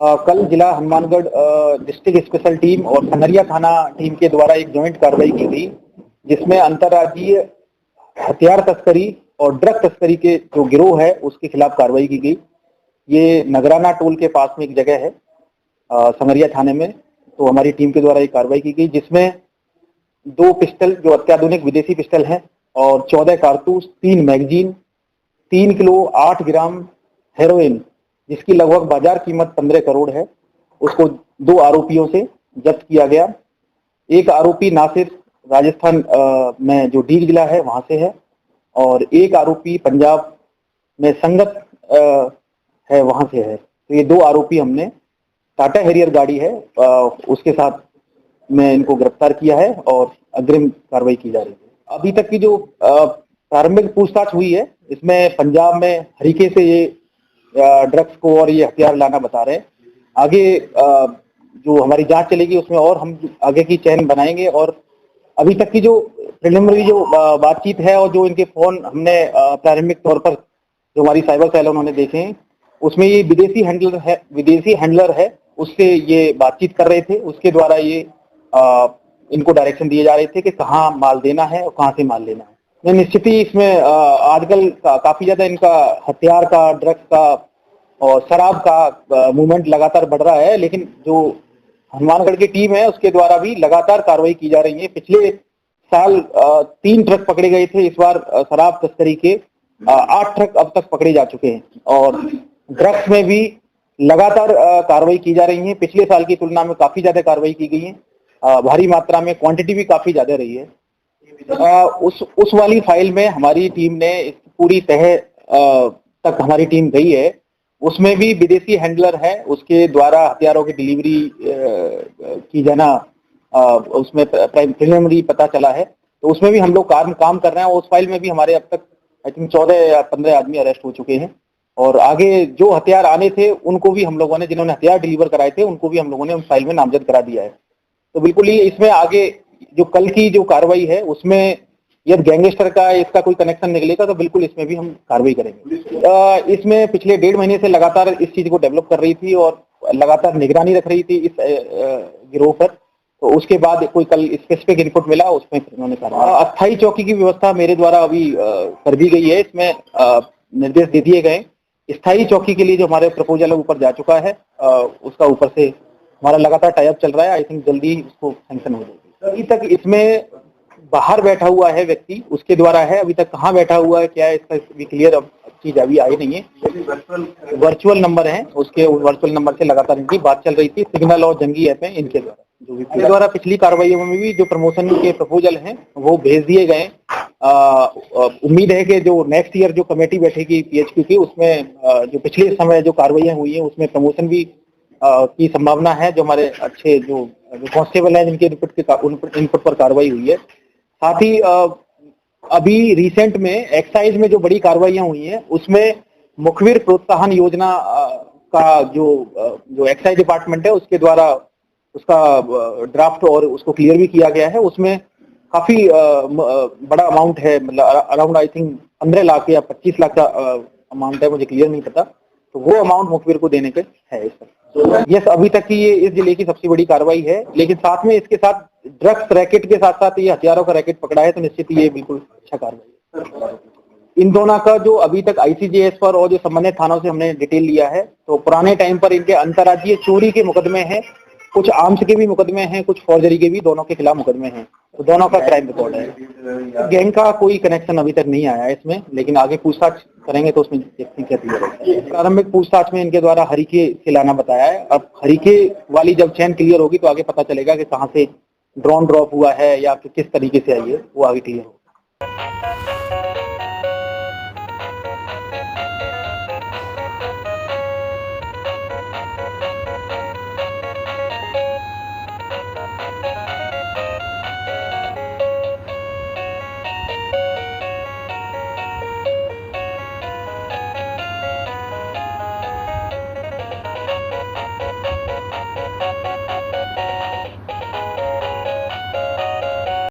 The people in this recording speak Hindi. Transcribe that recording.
कल जिला हनुमानगढ़ डिस्ट्रिक्ट स्पेशल टीम और खनरिया थाना टीम के द्वारा एक जॉइंट कार्रवाई की गई, जिसमें अंतर्राज्यीय हथियार तस्करी और ड्रग तस्करी के जो गिरोह है उसके खिलाफ कार्रवाई की गई। ये नगराना टोल के पास में एक जगह है संगरिया थाने में। तो हमारी टीम के द्वारा एक कार्रवाई की गई, जिसमें 2 पिस्टल जो अत्याधुनिक विदेशी पिस्टल हैं और 14 कारतूस, 3 मैगजीन, 3 किलो 8 ग्राम हेरोइन, जिसकी लगभग बाजार कीमत 15 करोड़ है, उसको 2 आरोपियों से जब्त किया गया। एक आरोपी नासिर राजस्थान में जो डीग जिला है वहां से है, और एक आरोपी पंजाब में संगत है वहां से है। तो ये 2 आरोपी हमने टाटा हैरियर गाड़ी है उसके साथ में इनको गिरफ्तार किया है और अग्रिम कार्रवाई की जा रही है। अभी तक की जो प्रारंभिक पूछताछ हुई है, इसमें पंजाब में हरीके से ये ड्रग्स को और ये हथियार लाना बता रहे हैं। आगे जो हमारी जांच चलेगी उसमें और हम आगे की चैन बनाएंगे। और अभी तक की जो प्रिलिमिनरी जो बातचीत है और जो इनके फोन हमने प्रारंभिक तौर पर जो हमारी साइबर सेल उन्होंने देखे हैं, उसमें ये विदेशी हैंडलर है उससे ये बातचीत कर रहे थे। उसके द्वारा ये इनको डायरेक्शन दिए जा रहे थे कि कहाँ माल देना है और कहाँ से माल लेना है। निश्चित ही इसमें आजकल काफी ज्यादा इनका हथियार का, ड्रग्स का और शराब का मूवमेंट लगातार बढ़ रहा है, लेकिन जो हनुमानगढ़ की टीम है उसके द्वारा भी लगातार कार्रवाई की जा रही है। पिछले साल 3 ट्रक पकड़े गए थे, इस बार शराब तस्करी के 8 ट्रक अब तक पकड़े जा चुके हैं और ड्रग्स में भी लगातार कार्रवाई की जा रही है। पिछले साल की तुलना में काफी ज्यादा कार्रवाई की गई है, भारी मात्रा में, क्वांटिटी भी काफी ज्यादा रही है। उस वाली फाइल में हमारी टीम ने पूरी तह तक हमारी टीम गई है, उसमें भी विदेशी हैंडलर है उसके द्वारा हथियारों की डिलीवरी की जाना उसमें प्रिलिमिनरी पता चला है। तो उसमें भी हम लोग काम कर रहे हैं। उस फाइल में भी हमारे अब तक आई थिंक 14 या 15 आदमी अरेस्ट हो चुके हैं, और आगे जो हथियार आने थे उनको भी हम लोगों ने, जिन्होंने हथियार डिलीवर कराए थे उनको भी हम लोगों ने उस फाइल में नामजद करा दिया है। तो बिल्कुल ही इसमें आगे जो कल की जो कार्रवाई है उसमें यदि गैंगस्टर का इसका कोई कनेक्शन निकलेगा तो बिल्कुल इसमें भी हम कार्रवाई करेंगे। इसमें पिछले 1.5 महीने से लगातार इस चीज को डेवलप कर रही थी और लगातार निगरानी रख रही थी इस गिरोह पर। तो उसके बाद कोई कल स्पेसिफिक इनपुट मिला, उसमें उन्होंने कहा अस्थायी चौकी की व्यवस्था मेरे द्वारा अभी कर दी गई है। इसमें निर्देश दे दिए गए। स्थायी चौकी के लिए जो हमारे प्रपोजल ऊपर जा चुका है, उसका ऊपर से हमारा लगातार टाई अप चल रहा है। आई थिंक जल्दी उसको सैंक्शन हो जाएगी। अभी तक इसमें बाहर बैठा हुआ है व्यक्ति, उसके द्वारा है। अभी तक कहाँ बैठा हुआ है क्या है इसका भी क्लियर अब चीज अभी आई नहीं है। वर्चुअल नंबर है, उसके वर्चुअल नंबर से लगातार इनकी बात चल रही थी। सिग्नल और जंगी ऐप है इनके द्वारा, जो भी इनके द्वारा पिछली कार्रवाइयों में भी जो प्रमोशन के प्रपोजल हैं वो भेज दिए गए। उम्मीद है कि जो नेक्स्ट ईयर जो कमेटी बैठेगी PHQ की, उसमें जो पिछले समय जो कार्रवाइयां हुई हैं उसमें प्रमोशन भी की संभावना है। जो हमारे अच्छे जो कांस्टेबल हैं जिनके इनपुट पर कार्रवाई हुई है। साथ ही अभी रिसेंट में एक्साइज में जो बड़ी कार्रवाइयां हुई हैं उसमें मुखबिर प्रोत्साहन योजना का जो एक्साइज डिपार्टमेंट है उसके द्वारा उसका ड्राफ्ट और उसको क्लियर भी किया गया है। उसमें काफी बड़ा अमाउंट है, मतलब अराउंड आई थिंक 15 लाख या 25 लाख का अमाउंट है, मुझे क्लियर नहीं पता। तो वो अमाउंट मुखबिर को देने के है इस पर। यस, अभी तक की ये इस जिले की सबसे बड़ी कार्रवाई है, लेकिन साथ में इसके साथ ड्रग्स रैकेट के साथ साथ ये हथियारों का रैकेट पकड़ा है, तो निश्चित ये बिल्कुल अच्छा कार्रवाई है। इन दोनों का जो अभी तक ICJS पर और जो संबंधित थानों से हमने डिटेल लिया है, तो पुराने टाइम पर इनके अंतर्राज्यीय चोरी के मुकदमे हैं, कुछ आर्म्स के भी मुकदमे हैं, कुछ फौर्जरी के भी, दोनों के खिलाफ मुकदमे हैं। तो दोनों का क्राइम रिकॉर्ड है। गैंग का कोई कनेक्शन अभी तक नहीं आया है इसमें, लेकिन आगे पूछताछ करेंगे तो उसमें देखते हैं। प्रारंभिक पूछताछ में इनके द्वारा हरीके से लाना बताया है। अब हरीके वाली जब चैन क्लियर होगी तो आगे पता चलेगा कि कहाँ से ड्रोन ड्रॉप हुआ है या किस तरीके से आई है, वो आगे क्लियर होगा।